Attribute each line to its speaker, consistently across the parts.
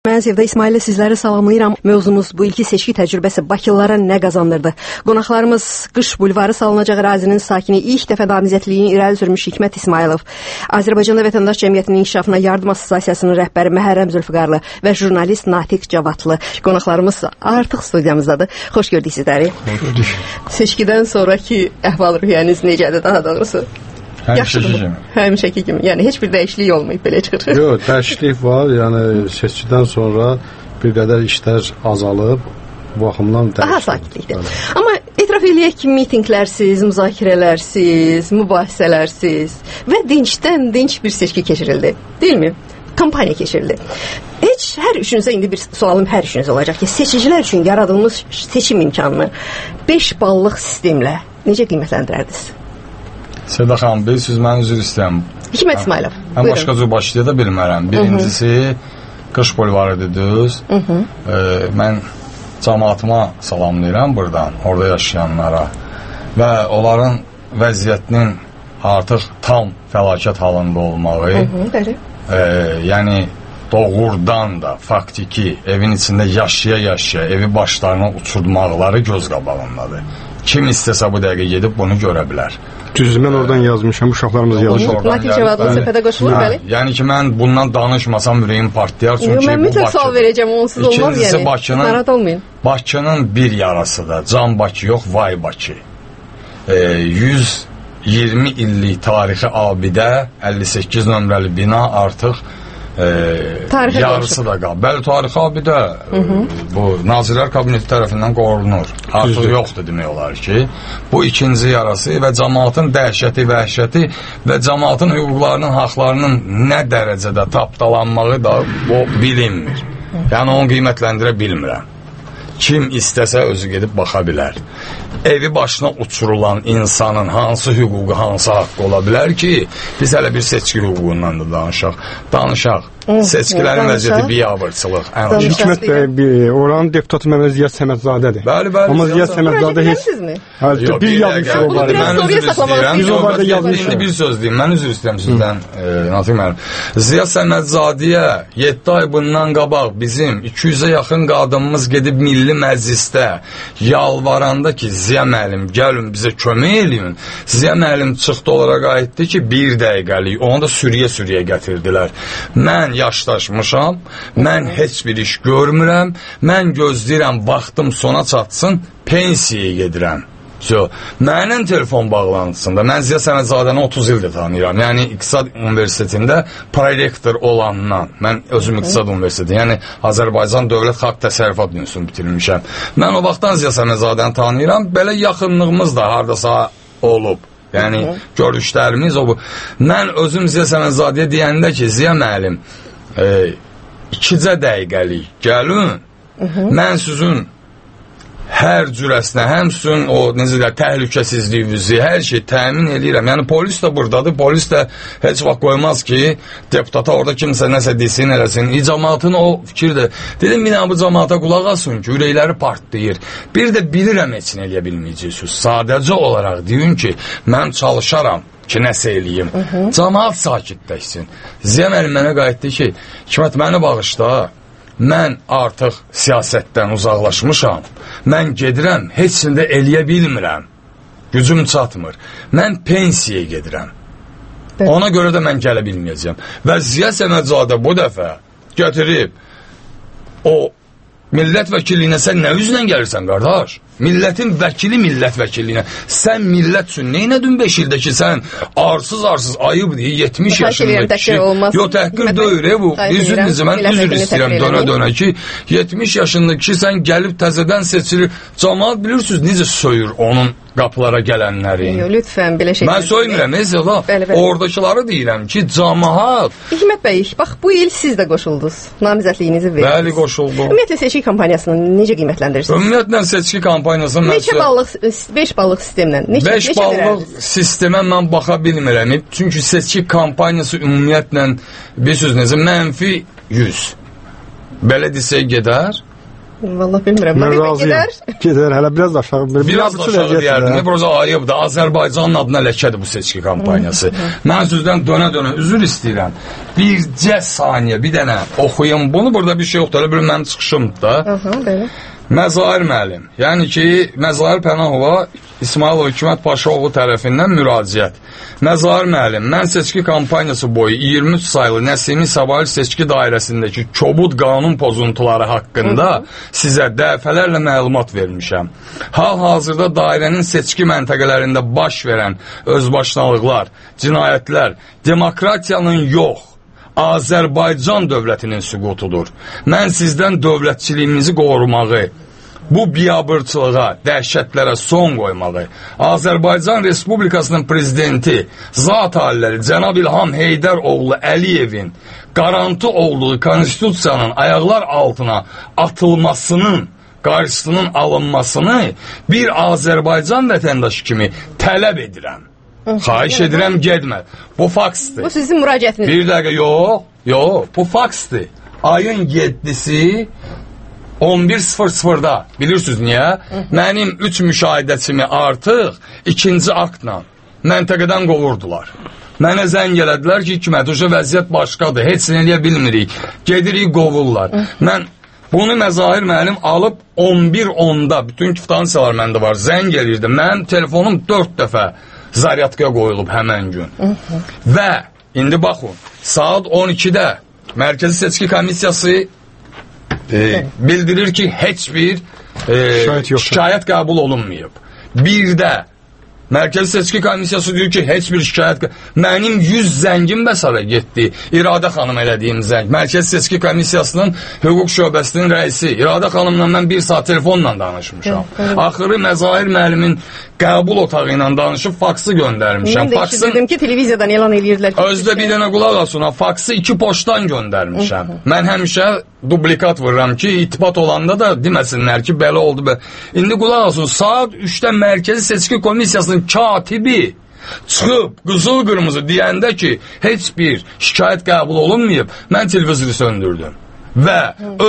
Speaker 1: Mən Sevda İsmail'lə sizləri salamlayıram. Mövzumuz bu ilki seçki təcrübəsi Bakılılara nə qazandırdı? Qonaqlarımız Qış Bulvarı salınacaq ərazinin sakini, ilk dəfə namizədliyini irəli sürmüş Hikmət İsmailov, Azərbaycanda Vətəndaş Cəmiyyətinin İnkişafına Yardım Assosiasiyasının rəhbəri Məhərrəm Zülfüqarlı və jurnalist Natiq Cavadlı. Qonaqlarımız artıq studiyamızdadır. Xoş gördük sizləri.
Speaker 2: Xoş gördük.
Speaker 1: Seçkidən sonraki əhval-ruhiyyəniz necədir daha doğrusu? Həmişəki kimi. Yəni heç bir dəyişiklik olmayıb belə çıxır.
Speaker 2: Yox, dəyişiklik var. Yəni seçkidən sonra bir qədər işlər azalıb. Bu baxımdan
Speaker 1: daha sakitlikdir. Amma etiraf eləyək ki, mitinqlərsiz, müzakirələrsiz, mübahisələrsiz və dincdən dinc bir seçki keçirildi. Deyilmi? Kampaniya keçirildi. Hər üçünüzə indi bir sualım hər üçünüz olacaq ki, seçicilər üçün yaradılmış seçim imkanını 5 ballıq sistemlə necə qiymətləndirərdiniz?
Speaker 3: Sevda xanım, bilirsiniz, mən üzr istəyəm.
Speaker 1: Hikmət İsmailov,
Speaker 3: mən başqa cür başlaya da bilmərəm. Birincisi, Qış Bulvarı dediniz. Mən cəmaətimə salamlayıram buradan, orada yaşayanlara və onların vəziyyətinin artıq tam fəlakət halında olmağı, yəni doğrudan da faktiki evin içində yaşaya-yaşaya evi başlarına uçurmaqları göz qabağındadır. Kim istəsə bu dəqiqə gedib bunu görə bilər.
Speaker 2: Düz, mən oradan yazmışam, uşaqlarımız yazmışam.
Speaker 1: Natiq Cavadlı səfədə qoşulur, bəli.
Speaker 3: Yəni ki, mən bundan danışmasam ürəyim partlayar.
Speaker 1: Mən mütləq sual verəcəm, onsuz olmaz yəni. Narahat olmayın.
Speaker 3: Bakının bir yarasıdır. Can Bakı yox, vay Bakı. 120 illik tarixi abidə, 58 nömrəli bina artıq yarısı da qalıb. Bəli, tarixi abidə bu Nazirlər Kabineti tərəfindən qorunur. Artıq yoxdur demək olar ki. Bu ikinci yarası və cəmaatın dəhşəti, vəhşəti və cəmaatın hüquqlarının, haqlarının nə dərəcədə tapdalanmağı da o bilinmir. Yəni onu qiymətləndirə bilmirəm. Kim istəsə özü gedib baxa bilər. Evi başına uçurulan insanın hansı hüququ, hansı haqqı ola bilər ki, biz hələ bir seçki hüququndan da danışaq. Seçkilərin vəziyyəti biabırçılıq.
Speaker 2: Hikmət bəy, oranın deputatı Məhəmməd Ziyad Səmədzadə.
Speaker 3: Bəli.
Speaker 2: Amma Ziyad Səmədzadə heç... Bir yazmışıq o barədə.
Speaker 3: Mən üzr istəyirəm. İndi bir söz deyim. Mən üzr istəyirəm sizdən, Natiq müəllim. Ziyad Səmədzadəyə 7 ay bundan qabaq bizim 200-ə yaxın qadınımız gedib Milli Məclisdə yalvaranda ki, Ziya müəllim gəlin bizə kömək eləyin. Ziya müəllim çıxdı olaraq aytdı ki, bir dəqiqəlik. Onu da sürüyə gətirdilər. Mən yaşdaşmışam, mən heç bir iş görmürəm, mən gözləyirəm, vaxtım sona çatsın, pensiyaya gedirəm. Mənim telefon bağlantısında, mən Ziya Səmədzadəni 30 ildir tanıyıram, yəni İqtisad Universitetində prorektor olandan, mən özüm İqtisad Universiteti, yəni Azərbaycan Dövlət Xalq Təsərrüfat Üniversitetini bitirmişəm. Mən o vaxtdan Ziya Səmədzadəni tanıyıram, belə yaxınlığımız da haradasa olub. Yəni, görüşlərimiz o bu. Mən özüm Ziya Səmədzadəyə deyəndə ki, Ziya müəllim, 2 dəqiqəlik gəlin, mən sizin hər cürəsinə, həm sizin o, necə deyək, təhlükəsizliyinizi, hər şey təmin edirəm. Yəni, polis də buradadır, polis də heç vaxt qoymaz ki, deputata orada kimsə nəsə desin, eləsin. Cəmaatın o fikirdir. Dedim, bir bu cəmaata qulaq asın ki, ürəkləri partlayır. Bir də bilirəm heç nə eləyə bilməyəcəksiniz. Sadəcə olaraq deyin ki, mən çalışaram ki, nəsə eləyim. Cəmaat sakitləşsin. Ziya müəllim mənə qayıtdı ki, Hikmət, məni bağışla. Mən artıq siyasətdən uzaqlaşmışam, mən gedirəm, heç də eləyə bilmirəm, gücüm çatmır, mən pensiyaya gedirəm, ona görə də mən gələ bilməyəcəm. Və Ziya Səmədzadə bu dəfə götürüb, o millət vəkilliyinə sən nə üzlə gəlirsən, qardaş? Millətin vəkili millət vəkilliyinə. Sən millət üçün neynədin 5 ildə ki, sən arsız, ayıb deyil, 70 yaşında kişi. Yox, təhqir deyil, bu. Mən üzr istəyirəm dönə ki, 70 yaşında kişi sən gəlib təzədən seçilir. Cəmaat bilirsiniz, necə söyür onun qapılara gələnləri.
Speaker 1: Lütfən, belə şey.
Speaker 3: Mən söymirəm, oradakıları deyirəm ki, cəmaat.
Speaker 1: Hikmət bəy, bax, bu il siz də qoşuldunuz, namizədliyinizi verdiniz.
Speaker 3: Bəli, qoşuldum.
Speaker 1: Ümumiyyətlə, seçki kampaniyasını necə qiymətləndirirsiniz?
Speaker 3: Ümumiyyətlə, seçki kampaniyasını
Speaker 1: neçə ballıq, 5 ballıq sistemlə?
Speaker 3: 5 ballıq sistemə mən baxa bilmirəm. Çünki seçki kampaniyası ümumiyyətlə, bir söz necə, -100. Belə desək gedər.
Speaker 1: Vallahi bilmirəm.
Speaker 4: Mən razıyam. Gedər, hələ biraz da aşağı.
Speaker 3: Biraz da aşağı deyərdim. Proza ayıbdır. Azərbaycanın adına ləkədir bu seçki kampaniyası. Mən sizdən dönə-dönə üzr istəyirəm. Bircə saniyə, bir dənə oxuyum. Bunu burada bir şey yoxdur. Elə bir mənim çıxışımdır da.
Speaker 1: Belə.
Speaker 3: Məzahir müəllim, yəni ki, Məzahir Pənahova İsmailov Hikmət Paşaoğlu tərəfindən müraciət. Məzahir müəllim, mən seçki kampaniyası boyu 23 sayılı Nəsimi Sabahil seçki dairəsindəki kobud qanun pozuntuları haqqında sizə dəfələrlə məlumat vermişəm. Hal-hazırda dairənin seçki məntəqələrində baş verən özbaşınalıqlar, cinayətlər, demokratiyanın yox, Azərbaycan dövlətinin süqutudur. Mən sizdən dövlətçiliyimizi qorumağı, bu biabırçılığa, dəhşətlərə son qoymağı, Azərbaycan Respublikasının prezidenti, zat aliləri Cənab İlham Heydər oğlu Əliyevin qarantı olduğu konstitusiyanın ayaqlar altına atılmasının, qarşısının alınmasını bir Azərbaycan vətəndaşı kimi tələb edirəm. Xahiş edirəm, gedmə. Bu faksdır.
Speaker 1: Bu sizin müraciətiniz.
Speaker 3: Bir dəqiqə, yox, bu faksdır. Ayın 7-si 11:00-da. Bilirsiniz niyə? Mənim 3 müşahidəçimi artıq ikinci aktla məntəqədən qovurdular. Mənə zəng elədilər ki, hikmət, vəziyyət başqadır, heç nə eləyə bilmirik. Gedirik, qovurlar. Mən bunu Məzahir müəllim alıb 11:10-da, bütün stansiyalar məndə var, zəng eləyirdi. Mənim telefonum 4 dəfə zaryatkaya qoyulub həmən gün. Və indi baxın, saat 12-də Mərkəzi Seçki Komissiyası bildirir ki, heç bir şikayət qəbul olunmayıb. Bir də Mərkəzi Seçki Komissiyası deyir ki, heç bir şikayət... Mənim 100 zəngim bəsara getdi. İradə xanım elədiyim zəng. Mərkəzi Seçki Komissiyasının hüquq şöbəsinin rəisi. İradə xanımla mən 1 saat telefonla danışmışam. Axırı Məzahir müəllimin qəbul otağı ilə danışıb faksı göndərmişəm.
Speaker 1: Mən də işitdim ki, televiziyadan elan edirdilər ki...
Speaker 3: Özdə bir dənə qulaq asın, faksı 2 poçtdan göndərmişəm. Mən həmişə dublikat vururam ki, itibat olanda da deməsinlər ki, belə oldu. İndi qulaq asın, saat 3-də Mərkəzi Seçki Komissiyasının katibi çıxıb qızıl-qırmızı deyəndə ki, heç bir şikayət qəbul olunmayıb, mən televizoru söndürdüm və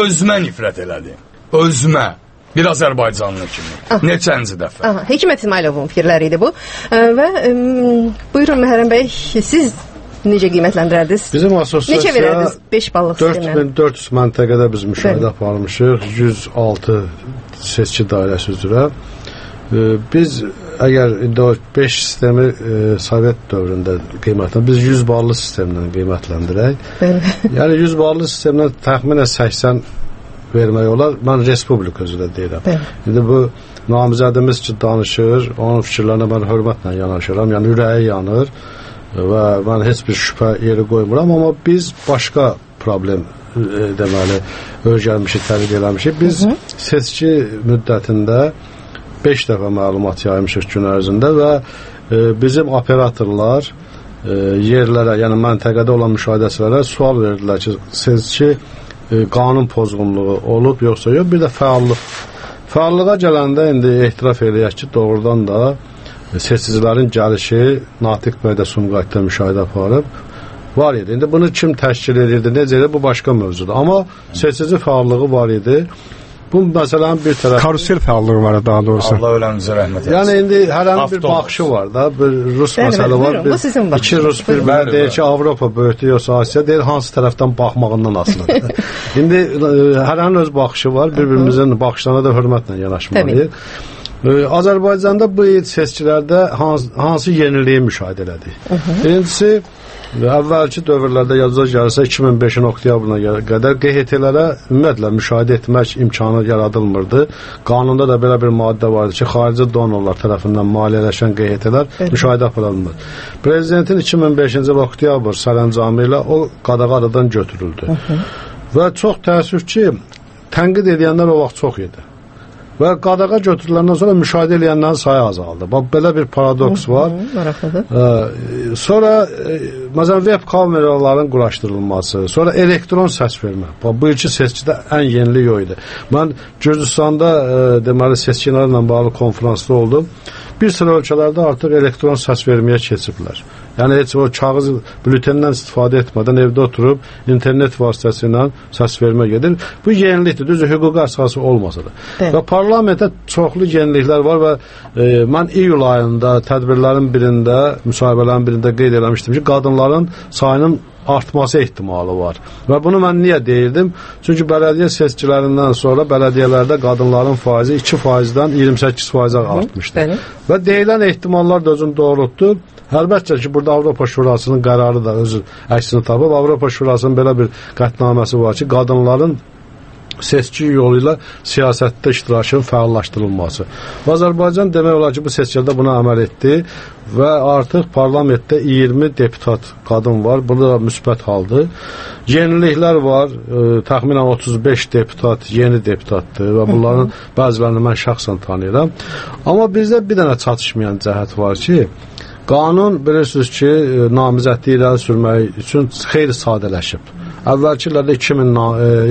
Speaker 3: özümə nifrət elədim. Özümə. Bir Azərbaycanlı kimi. Neçənci dəfə.
Speaker 1: Hikmət İsmailovun fikirləri idi bu. Və buyurun Məhərrəm bəy, siz necə qiymətləndirərdiniz?
Speaker 2: Bizim asosiasiya
Speaker 1: neçə verərdiniz 5 ballıq sistemlə?
Speaker 2: 4400 məntəqədə biz müşahidə aparmışıq. 106 seçki dairəsi üzrə. Biz əgər indi o 5 sistemi Sovet dövründə qiymətləndirək, biz 100 ballı sistemlə qiymətləndirək. Yəni 100 ballı sistemlə təxminən 80 vermək olar. Mən Respublika üzrə deyirəm. İndi bu namizədimiz ki danışır, onun fikirlərinə mən hörmətlə yanaşıram. Yəni ürəyi yanır və mən heç bir şübhə yeri qoymuram, amma biz başqa problem deməli öyrənmişik, tədqiq eləmişik. Biz seçki müddətində 5 dəfə məlumat yaymışıq gün ərzində və bizim operatorlar yerlərə, yəni məntəqədə olan müşahidəçilərə sual verdilər ki, seçki qanun pozğunluğu olub, yoxsa yox, bir də fəallıq. Fəallığa gələndə indi ehtiraf eləyək ki, doğrudan da seçicilərin gəlişi Natiq bəy də Sumqayıtda müşahidə aparıb var idi. İndi bunu kim təşkil edirdi, necə edir, bu başqa mövzudur. Amma seçici fəallığı var idi. Bu məsələnin bir tərəfi...
Speaker 4: Karusel fəallığı var daha doğrusu.
Speaker 3: Allah ölənizə rəhmət etsin.
Speaker 2: Yəni indi hər bir baxışı var da, bir Rus məsələ var. İki Rus bir-birinə deyir ki, Avropa böyükdür, yoxsa Asiya deyir, hansı tərəfdən baxmağından asılıdır. İndi hərənin öz baxışı var, bir-birimizin baxışlarına da hörmətlə yanaşmalıyıq. Azərbaycanda bu il seçkilərdə hansı yeniliyi müşahidə elədik? Birincisi, əvvəlki dövrlərdə yazıca gəlirsə 2005-in oktyabrına qədər QHT-lərə ümumiyyətlə müşahidə etmək imkanı yaradılmırdı. Qanunda da belə bir maddə vardı ki, xarici donorlar tərəfindən maliyyələşən QHT-lər müşahidə aparılmır. Prezidentin 2005-ci oktyabr sərəncamı ilə o qadağadan götürüldü. Və çox təəssüf ki, tənqid edənlər o vaxt çox idi. Və qadağa götürüləndən sonra müşahidə edənlərin sayı azaldı. Bax, belə bir paradoks var. Sonra, məsələn, web kameraların quraşdırılması, sonra elektron səs vermə. Bax, bu ilki seçkidə ən yenili yox idi. Mən Gürcüstanda, deməli, seçkilərlə bağlı konferansda oldum. Bir sıra ölkələrdə artıq elektron səs verməyə keçiblər. Yəni heç o kağız bültenindən istifadə etmədən evdə oturub internet vasitəsilə səs vermə gedir. Bu yenilikdir. Düzdür, hüquqi əsası olmasa da. Və parlamentdə çoxlu yeniliklər var və mən iyul ayında tədbirlərin birində, müsahibələrin birində qeyd eləmişdim ki, qadınların sayının artması ehtimalı var. Və bunu mən niyə deyirdim? Çünki bələdiyyə seçkilərindən sonra bələdiyyələrdə qadınların faizi 2%-dən 28%-ə artmışdır. Və deyilən ehtimallar da özünü doğrultdu. Əlbəttə ki, burada Avropa Şurasının qərarı da öz əksini tapıb. Avropa Şurasının belə bir qətnaməsi var ki, qadınların seçki yolu ilə siyasətdə iştirakının fəallaşdırılması. Və Azərbaycan demək olar ki, bu seçkidə buna əməl etdi və artıq parlamentdə 20 deputat qadın var. Bu da müsbət haldır. Yeniliklər var. Təxminən 35 deputat yeni deputatdır və bunların bəzilərini mən şəxsən tanıyıram. Amma bizdə bir dənə çatışmayan cəhət var ki, qanun bilirsiniz ki, namizədliyi irəli sürmək üçün xeyli sadələşib. Əvvəlki illərdə 2000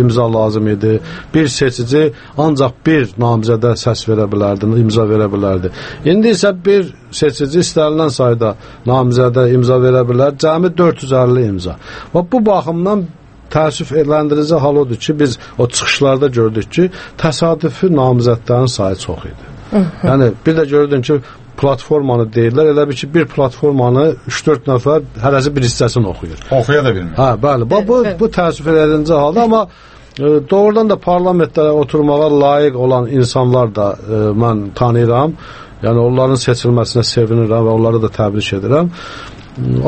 Speaker 2: imza lazım idi. Bir seçici ancaq bir namizədə səs verə bilərdi, imza verə bilərdi. İndi isə bir seçici istənilən sayda namizədə imza verə bilər, cəmi 450 imza. Və bu baxımdan təəssüf edəndirici hal odur ki, biz o çıxışlarda gördük ki, təsadüfi namizədlərin sayı çox idi. Yəni, bir də gördüm ki, platformanı deyirlər, elə bir ki, bir platformanı 3-4 nəfər hərəsi bir hissəsini oxuyur.
Speaker 3: Oxuya da bilmir.
Speaker 2: Hə, bəli. Bu təəssüf edici halda, amma doğrudan da parlamentdə oturmağa layiq olan insanlar da mən tanıyıram. Yəni, onların seçilməsinə sevinirəm və onları da təbrik edirəm.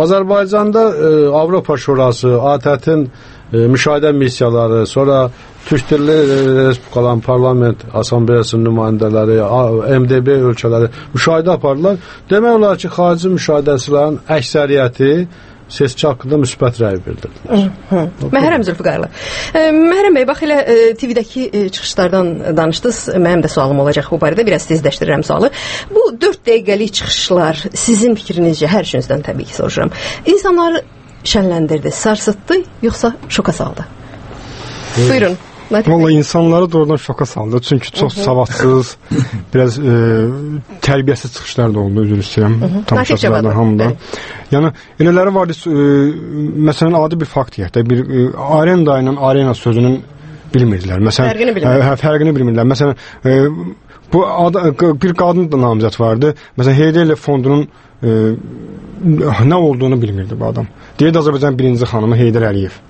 Speaker 2: Azərbaycanda Avropa Şurası, ATƏT-in müşahidə missiyaları, sonra Türk Dilli Respublikaların Parlament Asambleyasının nümayəndələri, MDB ölkələri müşahidə aparırlar. Demək olar ki, xarici müşahidəçilərin əksəriyyəti seçki haqqında müsbət rəy bildirdilər.
Speaker 1: Məhrəm Zülfüqarlı. Məhrəm bəy, bax elə TV-dəki çıxışlardan danışdınız. Mənim də sualım olacaq bu barədə. Biraz tezləşdirirəm sualı. Bu 4 dəqiqəlik çıxışlar sizin fikrinizcə, hər üçünüzdən təbii ki soruşuram. İnsanları şənləndirdi, sarsıtdı, yoxsa şoka saldı? Buyurun.
Speaker 4: Vallahi insanları doğrudan şoka saldı. Çünki çox savadsız, biraz tərbiyəsiz çıxışlar da oldu, üzr istəyirəm. Tamaşaçılardan hamıdan. Yəni, elələri vardı, məsələn, adi bir fakt deyək də, bir arenda ilə arena sözünün bilmirdilər. Məsələn, fərqini bilmirdilər. Fərqini bilmirdilər. Məsələn, bir qadın da namizəd vardı. Məsələn, Heydərli fondunun nə olduğunu bilmirdi bu adam. Deyirdi Azərbaycan birinci xanımı Heydər Əliyev.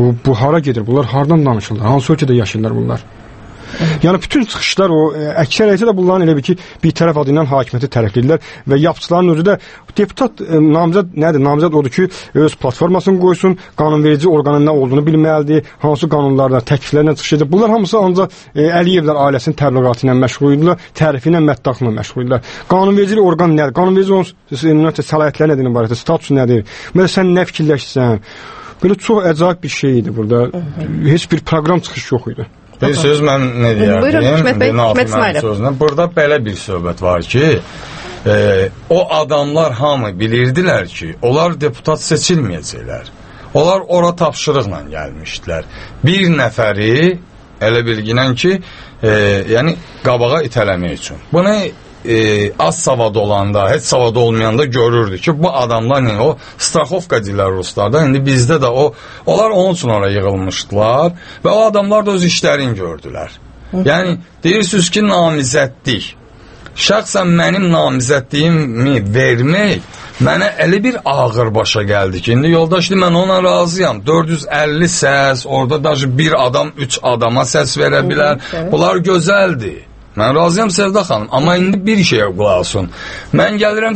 Speaker 4: Bu hara gedir? Bunlar hardan danışırlar? Hansı ölkədə yaşayırlar bunlar? Yəni bütün çıxışlar o əksəriyyəti də bunların elə bir ki, bir tərəf adı ilə hakimiyyəti tərəfləyirlər və yapıçıların özü də deputat namizəd nədir? Namizəd odur ki, öz platformasını qoysun, qanunverici orqanın nə olduğunu bilməlidir, hansı qanunlarla, təkliflərlə çıxış edir. Bunlar hamısı ancaq Əliyevlər ailəsinin təbliğatı ilə məşğul idilər, tərifi ilə, mətdaxla məşğul idilər. Qanunvericilik orqanı nədir? Qanunverici onun səlahiyyətləri nədir barədə, statusu nədir? Məsələn, sən nə fikirləşsən? Belə çox əcaib bir şey idi burada. Heç bir proqram çıxış yox idi.
Speaker 3: Bir söz mən nə deyərdim?
Speaker 1: Buyurun, Hikmət İsmailov.
Speaker 3: Burada belə bir söhbət var ki, o adamlar hamı bilirdilər ki, onlar deputat seçilməyəcəklər. Onlar ora tapşırıqla gəlmişdilər. Bir nəfəri elə bilginən ki, yəni qabağa itələmək üçün. Bunu az savad olanda, heç savad olmayanda görürdü ki, bu adamlar o straxovka deyirlər ruslarda, indi bizdə də onlar onun üçün oraya yığılmışdılar və o adamlar da öz işlərini gördülər. Yəni, deyirsiniz ki, namizəddik. Şəxsən mənim namizədliyimi vermək mənə elə bir ağır başa gəldi ki, indi yoldaşlı mən ona razıyam. 450 səs, orada da bir adam 3 adama səs verə bilər. Bunlar gözəldir. Mən razıyam Sevda xanım, amma indi bir şeyə qulaq olsun. Mən gəlirəm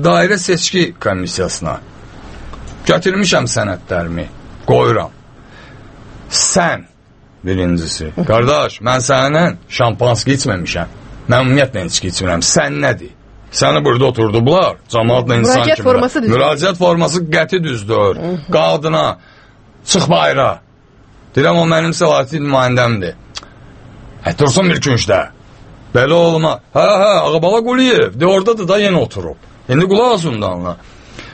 Speaker 3: dairə seçki komissiyasına. Gətirmişəm sənədlərimi, qoyuram. Sən, birincisi, qardaş, mən səndən şampanski içməmişəm. Mən ümumiyyətlə içki içmirəm. Sən nədir? Səni burada oturdublar, cəmaatla insan kimi. Müraciət forması qəti düzdür. Qadına, çıx bayra. Deyirəm, o mənim səlahiyyətli nümayəndəmdir. Dursun bir küncdə. Belə olma. Ağabala Quliyev, de oradadır da yenə oturub. İndi qulaq olsun da anla.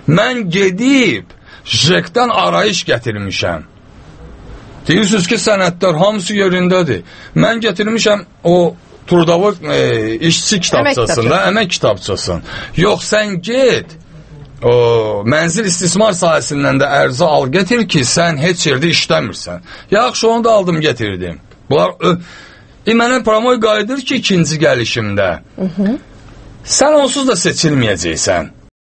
Speaker 3: Mən gedib JEK-dən arayış gətirmişəm. Deyirsiniz ki, sənədlər hamısı yerindədir. Mən gətirmişəm o Trudavı işçi kitabçasında, əmək kitabçasın. Yox, sən get, mənzil istismar sahəsindən də ərizə al gətir ki, sən heç yerdə işləmirsən. Yaxşı, onu da aldım gətirdim. Bunlar mənə promoy qayıdır ki, ikinci gəlişimdə. Sən onsuz da seçilməyəcəksən.